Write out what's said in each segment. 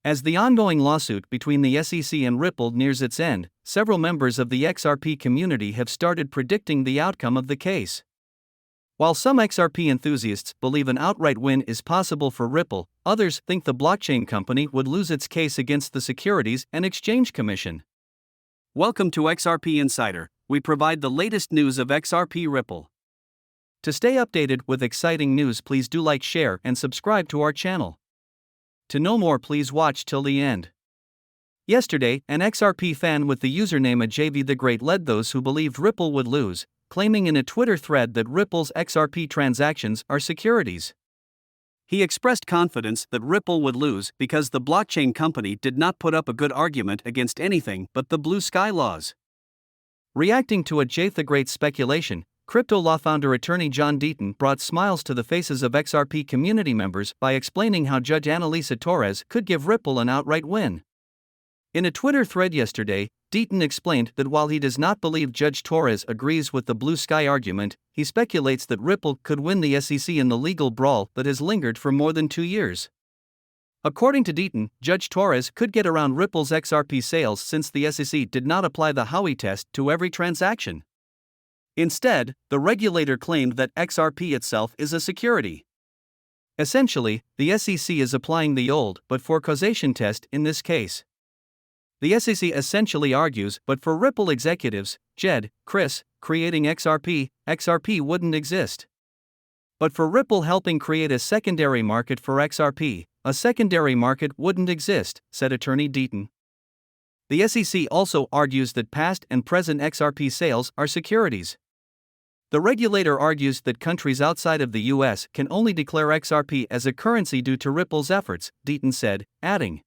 As the ongoing lawsuit between the SEC and Ripple nears its end, several members of the XRP community have started predicting the outcome of the case. While some XRP enthusiasts believe an outright win is possible for Ripple, others think the blockchain company would lose its case against the Securities and Exchange Commission. Welcome to XRP Insider. We provide the latest news of XRP Ripple. To stay updated with exciting news, please do like, share, and subscribe to our channel. To know more, please watch till the end. Yesterday, an XRP fan with the username @JV_the_Great led those who believed Ripple would lose, claiming in a Twitter thread that Ripple's XRP transactions are securities. He expressed confidence that Ripple would lose because the blockchain company did not put up a good argument against anything but the blue sky laws. Reacting to @JV_the_Great's speculation, crypto law founder attorney John Deaton brought smiles to the faces of XRP community members by explaining how Judge Annalisa Torres could give Ripple an outright win. In a Twitter thread yesterday, Deaton explained that while he does not believe Judge Torres agrees with the blue sky argument, he speculates that Ripple could win the SEC in the legal brawl that has lingered for more than 2 years. According to Deaton, Judge Torres could get around Ripple's XRP sales since the SEC did not apply the Howey test to every transaction. Instead, the regulator claimed that XRP itself is a security. Essentially, the SEC is applying the old but for causation test in this case. The SEC essentially argues, but for Ripple executives, Jed, Chris, creating XRP wouldn't exist. But for Ripple helping create a secondary market for XRP, a secondary market wouldn't exist, said attorney Deaton. The SEC also argues that past and present XRP sales are securities. The regulator argues that countries outside of the US can only declare XRP as a currency due to Ripple's efforts, Deaton said, adding.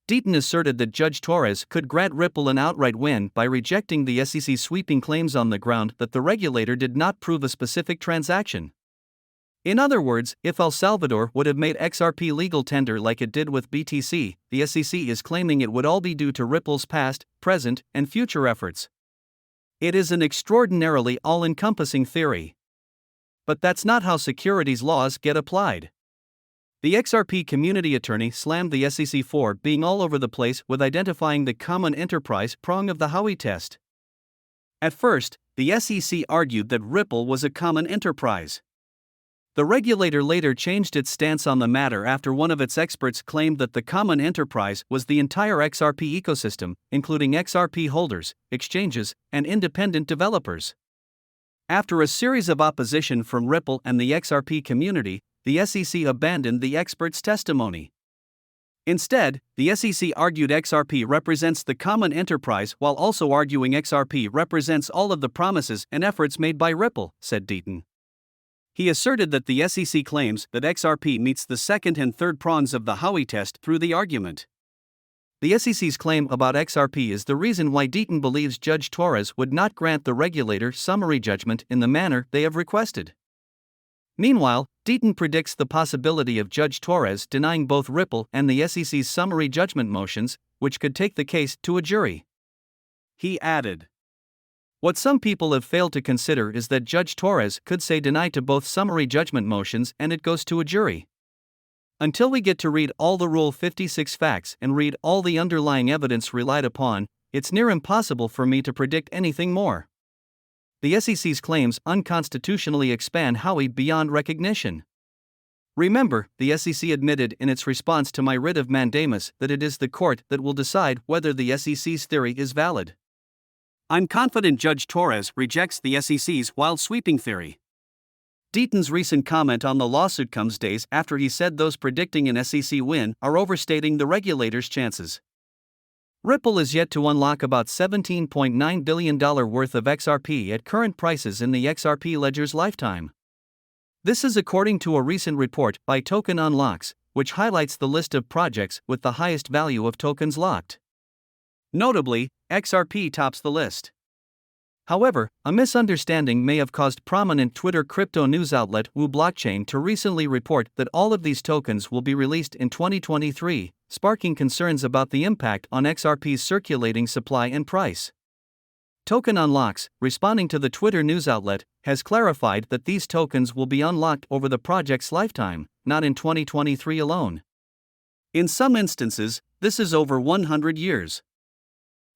Deaton asserted that Judge Torres could grant Ripple an outright win by rejecting the SEC's sweeping claims on the ground that the regulator did not prove a specific transaction. In other words, if El Salvador would have made XRP legal tender like it did with BTC, the SEC is claiming it would all be due to Ripple's past, present, and future efforts. It is an extraordinarily all-encompassing theory. But that's not how securities laws get applied. The XRP community attorney slammed the SEC for being all over the place with identifying the common enterprise prong of the Howey test. At first, the SEC argued that Ripple was a common enterprise. The regulator later changed its stance on the matter after one of its experts claimed that the common enterprise was the entire XRP ecosystem, including XRP holders, exchanges, and independent developers. After a series of opposition from Ripple and the XRP community, the SEC abandoned the expert's testimony. Instead, the SEC argued XRP represents the common enterprise while also arguing XRP represents all of the promises and efforts made by Ripple, said Deaton. He asserted that the SEC claims that XRP meets the second and third prongs of the Howey test through the argument. The SEC's claim about XRP is the reason why Deaton believes Judge Torres would not grant the regulator summary judgment in the manner they have requested. Meanwhile, Deaton predicts the possibility of Judge Torres denying both Ripple and the SEC's summary judgment motions, which could take the case to a jury. He added, "What some people have failed to consider is that Judge Torres could say deny to both summary judgment motions and it goes to a jury. Until we get to read all the Rule 56 facts and read all the underlying evidence relied upon, it's near impossible for me to predict anything more." The SEC's claims unconstitutionally expand Howey beyond recognition. Remember, the SEC admitted in its response to my writ of mandamus that it is the court that will decide whether the SEC's theory is valid. I'm confident Judge Torres rejects the SEC's wild-sweeping theory. Deaton's recent comment on the lawsuit comes days after he said those predicting an SEC win are overstating the regulator's chances. Ripple is yet to unlock about $17.9 billion worth of XRP at current prices in the XRP ledger's lifetime. This is according to a recent report by Token Unlocks, which highlights the list of projects with the highest value of tokens locked. Notably, XRP tops the list. However, a misunderstanding may have caused prominent Twitter crypto news outlet Wu Blockchain to recently report that all of these tokens will be released in 2023, sparking concerns about the impact on XRP's circulating supply and price. Token Unlocks, responding to the Twitter news outlet, has clarified that these tokens will be unlocked over the project's lifetime, not in 2023 alone. In some instances, this is over 100 years.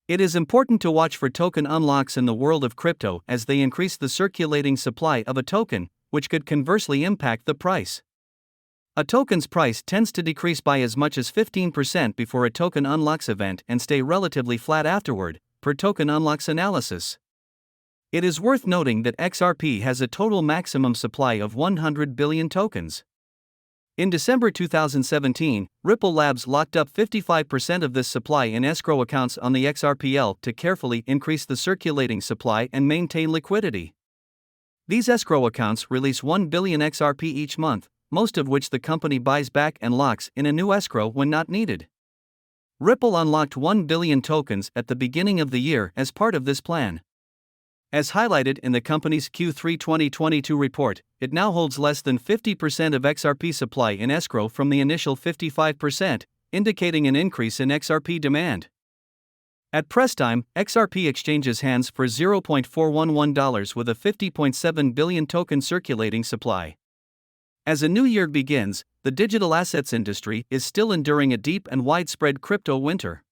It is important to watch for token unlocks in the world of crypto as they increase the circulating supply of a token, which could conversely impact the price. A token's price tends to decrease by as much as 15% before a token unlocks event and stay relatively flat afterward, per token unlocks analysis. It is worth noting that XRP has a total maximum supply of 100 billion tokens. In December 2017, Ripple Labs locked up 55% of this supply in escrow accounts on the XRPL to carefully increase the circulating supply and maintain liquidity. These escrow accounts release 1 billion XRP each month, most of which the company buys back and locks in a new escrow when not needed. Ripple unlocked 1 billion tokens at the beginning of the year as part of this plan. As highlighted in the company's Q3 2022 report, it now holds less than 50% of XRP supply in escrow from the initial 55%, indicating an increase in XRP demand. At press time, XRP exchanges hands for $0.411 with a 50.7 billion token circulating supply. As a new year begins, the digital assets industry is still enduring a deep and widespread crypto winter.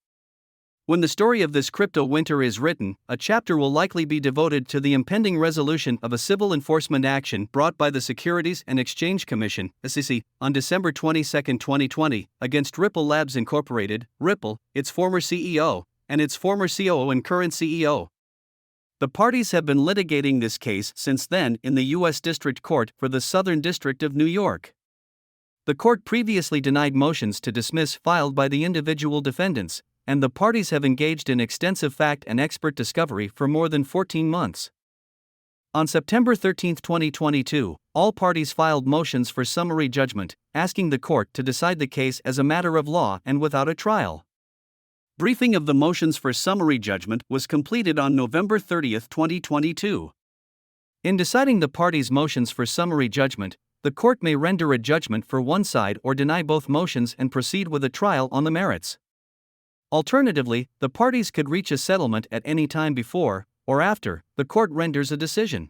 When the story of this crypto winter is written, a chapter will likely be devoted to the impending resolution of a civil enforcement action brought by the Securities and Exchange Commission (SEC) on December 22, 2020, against Ripple Labs Incorporated, Ripple, its former CEO, and its former COO and current CEO. The parties have been litigating this case since then in the U.S. District Court for the Southern District of New York. The court previously denied motions to dismiss filed by the individual defendants, and the parties have engaged in extensive fact and expert discovery for more than 14 months. On September 13, 2022, all parties filed motions for summary judgment, asking the court to decide the case as a matter of law and without a trial. Briefing of the motions for summary judgment was completed on November 30, 2022. In deciding the parties' motions for summary judgment, the court may render a judgment for one side or deny both motions and proceed with a trial on the merits. Alternatively, the parties could reach a settlement at any time before, or after, the court renders a decision.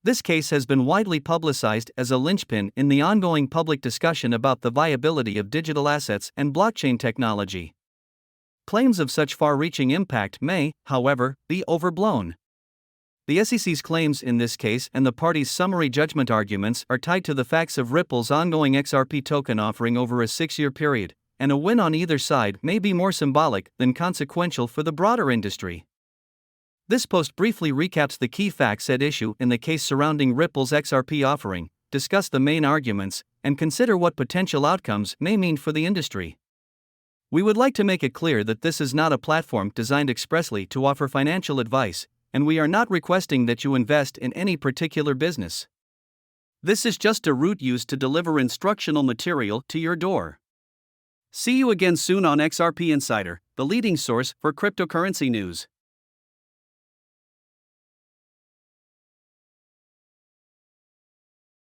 This case has been widely publicized as a linchpin in the ongoing public discussion about the viability of digital assets and blockchain technology. Claims of such far-reaching impact may, however, be overblown. The SEC's claims in this case and the parties' summary judgment arguments are tied to the facts of Ripple's ongoing XRP token offering over a 6-year period, and a win on either side may be more symbolic than consequential for the broader industry. This post briefly recaps the key facts at issue in the case surrounding Ripple's XRP offering, discuss the main arguments, and consider what potential outcomes may mean for the industry. We would like to make it clear that this is not a platform designed expressly to offer financial advice, and we are not requesting that you invest in any particular business. This is just a route used to deliver instructional material to your door. See you again soon on XRP Insider, the leading source for cryptocurrency news.